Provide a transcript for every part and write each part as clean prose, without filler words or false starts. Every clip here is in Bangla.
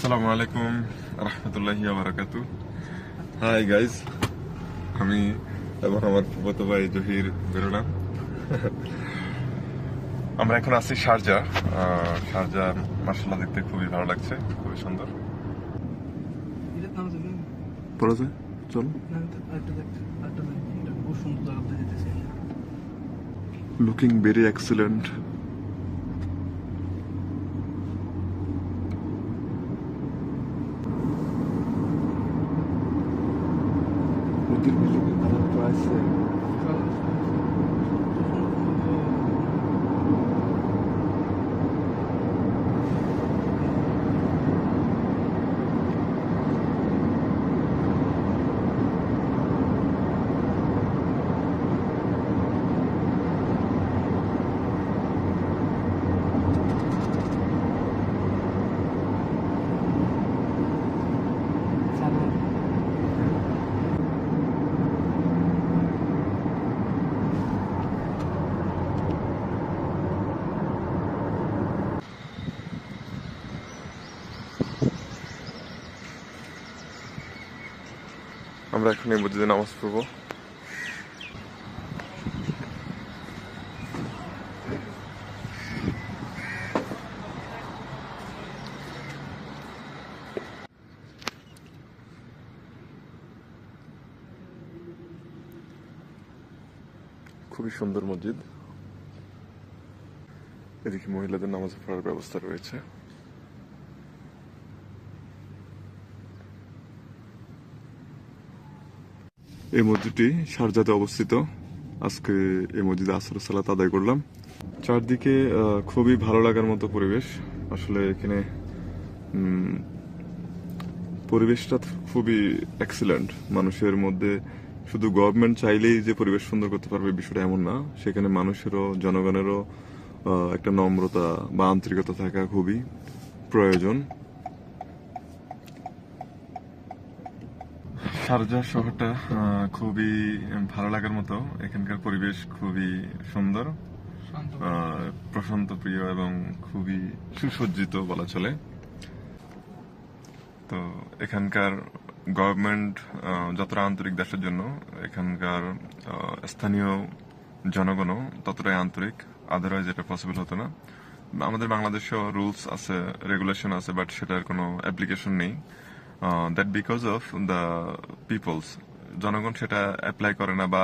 আসসালামু আলাইকুম রহমতুল্লাহি ওয়া বারাকাতু। হাই গাইজ, আমি এবং আমার ফুফাতো ভাই জহির বেরোলাম। আমরা এখন আছি শারজা। শারজা মার্শাল্লাহ দেখতে খুবই ভালো লাগছে, খুবই সুন্দর। পড়া যায়, চলো। Looking very excellent. আমরা এখন এই মসজিদে নামাজ পড়বো। খুবই সুন্দর মসজিদ। এদিকে মহিলাদের নামাজ পড়ার ব্যবস্থা রয়েছে। এই মসজিদটি শারজাতে অবস্থিত। আজকে এই মসজিদে আসর সালাত আদায় করলাম। চারদিকে খুবই ভালো লাগার মতো পরিবেশ। আসলে এখানে পরিবেশটা খুবই এক্সিলেন্ট। মানুষের মধ্যে শুধু গভর্নমেন্ট চাইলেই যে পরিবেশ সুন্দর করতে পারবে বিষয়টা এমন না। সেখানে মানুষেরও, জনগণেরও একটা নম্রতা বা আন্তরিকতা থাকা খুবই প্রয়োজন। শারজাহ শহরটা খুবই ভালো লাগার মতো। এখানকার পরিবেশ খুবই সুন্দর, প্রশান্ত প্রিয় এবং খুবই সুসজ্জিত বলা চলে। তো এখানকার গভর্নমেন্ট যতটা আন্তরিক দেশের জন্য, এখানকার স্থানীয় জনগণও ততটাই আন্তরিক। আদারওয়াইজ এটা পসিবল হতো না। আমাদের বাংলাদেশেও রুলস আছে, রেগুলেশন আছে, বাট সেটার কোনো অ্যাপ্লিকেশন নেই। That because of the peoples. জনগণ সেটা অ্যাপ্লাই করে না, বা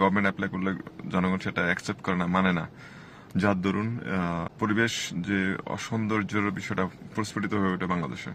গভর্নমেন্ট অ্যাপ্লাই করলে জনগণ সেটা অ্যাকসেপ্ট করে না, মানে না। যার দরুন পরিবেশ যে অসৌন্দর্যের বিষয়টা প্রস্ফুটিত হয়ে ওঠে বাংলাদেশে।